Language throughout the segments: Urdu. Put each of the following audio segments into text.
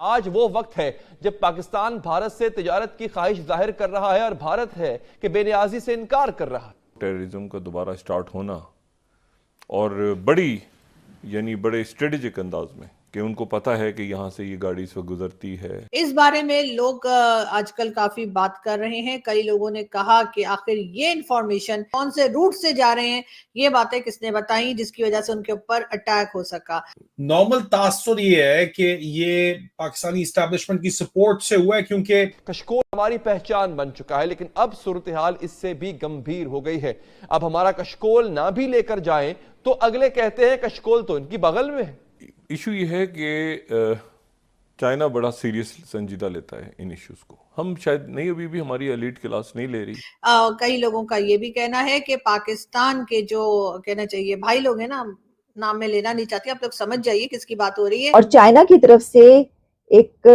آج وہ وقت ہے جب پاکستان بھارت سے تجارت کی خواہش ظاہر کر رہا ہے اور بھارت ہے کہ بے نیازی سے انکار کر رہا ہے۔ ٹیررزم کا دوبارہ سٹارٹ ہونا اور بڑے اسٹریٹجک انداز میں کہ ان کو پتا ہے کہ یہاں سے یہ گاڑی اس وقت گزرتی ہے۔ اس بارے میں لوگ آج کل کافی بات کر رہے ہیں۔ کئی لوگوں نے کہا کہ آخر یہ انفارمیشن کون سے روٹ سے جا رہے ہیں، یہ باتیں کس نے بتائیں جس کی وجہ سے ان کے اوپر اٹیک ہو سکا۔ نارمل تاثر یہ ہے کہ یہ پاکستانی اسٹیبلشمنٹ کی سپورٹ سے ہوا ہے، کیونکہ کشکول ہماری پہچان بن چکا ہے، لیکن اب صورتحال اس سے بھی گمبھیر ہو گئی ہے۔ اب ہمارا کشکول نہ بھی لے کر جائیں تو اگلے کہتے ہیں کشکول تو ان کی بغل میں ہے۔ ایشو یہ ہے کہ چائنا بڑا سیریس سنجیدہ لیتا ہے ان ایشوز کو، ہم شاید نہیں، ابھی بھی ہماری ایلیٹ کلاس نہیں لے رہی۔ کئی لوگوں کا یہ بھی کہنا ہے کہ پاکستان کے جو کہنا چاہیے بھائی لوگ ہیں نا، نام میں لینا نہیں چاہتی، آپ لوگ سمجھ جائیے کس کی بات ہو رہی ہے۔ اور چائنا کی طرف سے ایک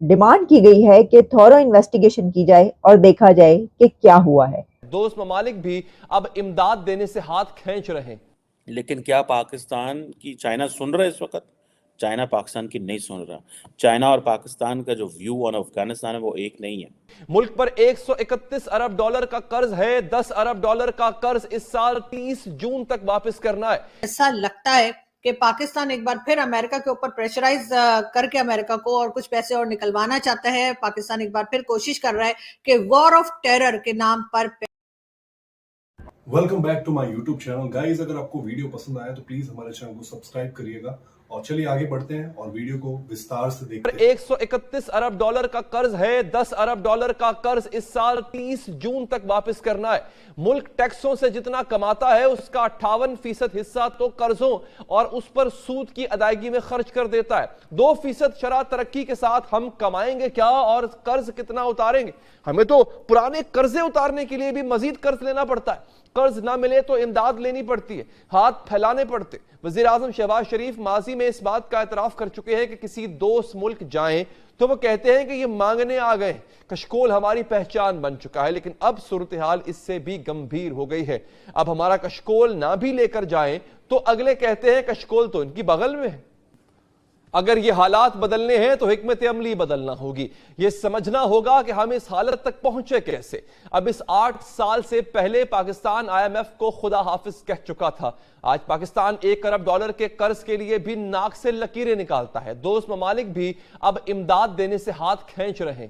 ڈیمانڈ کی گئی ہے کہ تھورو انویسٹیگیشن کی جائے اور دیکھا جائے کہ کیا ہوا ہے۔ دوست ممالک بھی اب امداد دینے سے ہاتھ کھینچ رہے ہیں۔ لیکن کیا پاکستان کی چائنا سن رہا ہے اس وقت؟ چائنا پاکستان کی نہیں سن رہا۔ چائنا اور پاکستان کا جو ویو آن افغانستان ہے وہ ایک نہیں ہے۔ ملک پر 131 ارب ڈالر کا قرض ہے، 10 ارب ڈالر کا قرض اس سال 30 جون تک واپس کرنا ہے۔ ایسا لگتا ہے کہ پاکستان ایک بار پھر امریکہ کے اوپر پریشرائز کر کے امریکہ کو اور کچھ پیسے اور نکلوانا چاہتا ہے۔ پاکستان ایک بار پھر کوشش کر رہا ہے کہ وار آف ٹیرر کے نام پر welcome back to my YouTube channel guys. اگر آپ کو ویڈیو پسند آیا تو پلیز ہمارے چینل کو سبسکرائب کریے گا، اور چلیے آگے بڑھتے ہیں اور ویڈیو کو وستار سے دیکھتے ہیں۔ 131 ارب ڈالر کا قرض ہے، 10 ارب ڈالر کا قرض اس سال 30 جون تک واپس کرنا ہے۔ ملک ٹیکسوں سے جتنا کماتا ہے اس کا 58% حصہ تو قرضوں اور اس پر سود کی ادائیگی میں خرچ کر دیتا ہے۔ 2% شرح ترقی کے ساتھ ہم کمائیں گے کیا اور قرض کتنا اتاریں گے؟ ہمیں تو پرانے قرضے اتارنے کے لیے بھی مزید قرض لینا پڑتا ہے۔ قرض نہ ملے تو امداد لینی پڑتی ہے، ہاتھ پھیلانے پڑتے۔ وزیر اعظم شہباز شریف ماضی میں اس بات کا اعتراف کر چکے ہیں کہ کسی دوست ملک جائیں تو وہ کہتے ہیں کہ یہ مانگنے آ گئے۔ کشکول ہماری پہچان بن چکا ہے، لیکن اب صورتحال اس سے بھی گمبھیر ہو گئی ہے۔ اب ہمارا کشکول نہ بھی لے کر جائیں تو اگلے کہتے ہیں کشکول تو ان کی بغل میں ہے۔ اگر یہ حالات بدلنے ہیں تو حکمت عملی بدلنا ہوگی، یہ سمجھنا ہوگا کہ ہم اس حالت تک پہنچے کیسے۔ اب اس 8 سال سے پہلے پاکستان IMF کو خدا حافظ کہہ چکا تھا، آج پاکستان 1 ارب ڈالر کے قرض کے لیے بھی ناک سے لکیریں نکالتا ہے۔ دوست ممالک بھی اب امداد دینے سے ہاتھ کھینچ رہے ہیں۔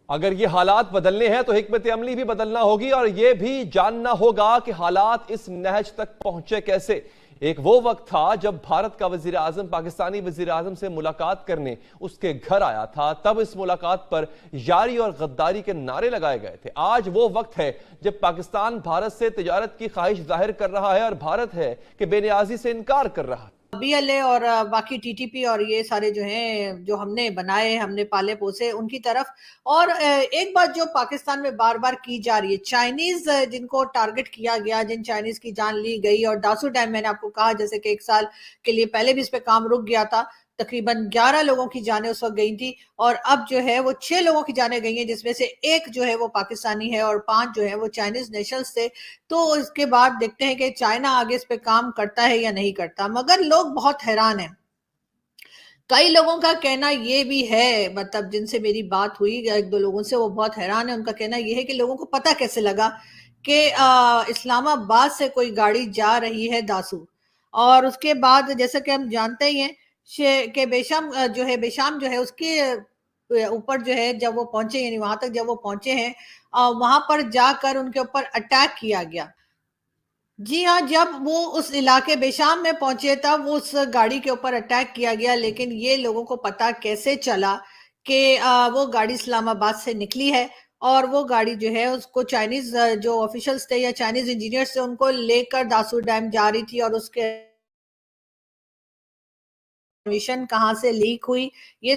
اگر یہ حالات بدلنے ہیں تو حکمت عملی بھی بدلنا ہوگی، اور یہ بھی جاننا ہوگا کہ حالات اس نہج تک پہنچے کیسے۔ ایک وہ وقت تھا جب بھارت کا وزیر اعظم پاکستانی وزیر اعظم سے ملاقات کرنے اس کے گھر آیا تھا، تب اس ملاقات پر یاری اور غداری کے نعرے لگائے گئے تھے۔ آج وہ وقت ہے جب پاکستان بھارت سے تجارت کی خواہش ظاہر کر رہا ہے اور بھارت ہے کہ بے نیازی سے انکار کر رہا ہے۔ BLA اور باقی TTP اور یہ سارے جو ہیں جو ہم نے بنائے، ہم نے پالے پوسے، ان کی طرف۔ اور ایک بات جو پاکستان میں بار بار کی جا رہی ہے، چائنیز جن کو ٹارگٹ کیا گیا، جن چائنیز کی جان لی گئی، اور داسو ڈیم میں نے آپ کو کہا جیسے کہ 1 سال کے لیے پہلے بھی اس پہ کام رک گیا تھا، تقریباً 11 لوگوں کی جانیں اس وقت گئی تھی، اور اب جو ہے وہ 6 لوگوں کی جانیں گئی ہیں، جس میں سے ایک جو ہے وہ پاکستانی ہے اور 5 جو ہے وہ چائنیز نیشنلز تھے۔ تو اس کے بعد دیکھتے ہیں کہ چائنا آگے اس پہ کام کرتا ہے یا نہیں کرتا، مگر لوگ بہت حیران ہیں۔ کئی لوگوں کا کہنا یہ بھی ہے، مطلب جن سے میری بات ہوئی 1-2 لوگوں سے، وہ بہت حیران ہیں۔ ان کا کہنا یہ ہے کہ لوگوں کو پتہ کیسے لگا کہ اسلام آباد سے کوئی گاڑی جا رہی ہے داسو، اور اس کے بعد جیسا کہ ہم جانتے ہی ہیں کہ بیشام جو ہے اس کے اوپر جو ہے جب وہ پہنچے، یعنی وہاں تک جب وہ پہنچے ہیں، وہاں پر جا کر ان کے اوپر اٹیک کیا گیا۔ جی ہاں، جب وہ اس علاقے بیشام میں پہنچے تب اس گاڑی کے اوپر اٹیک کیا گیا، لیکن یہ لوگوں کو پتا کیسے چلا کہ وہ گاڑی اسلام آباد سے نکلی ہے، اور وہ گاڑی جو ہے اس کو چائنیز جو آفیشلز تھے یا چائنیز انجینئرز تھے ان کو لے کر داسو ڈیم جا رہی تھی، اور اس کے انفارمیشن کہاں سے لیک ہوئی، یہ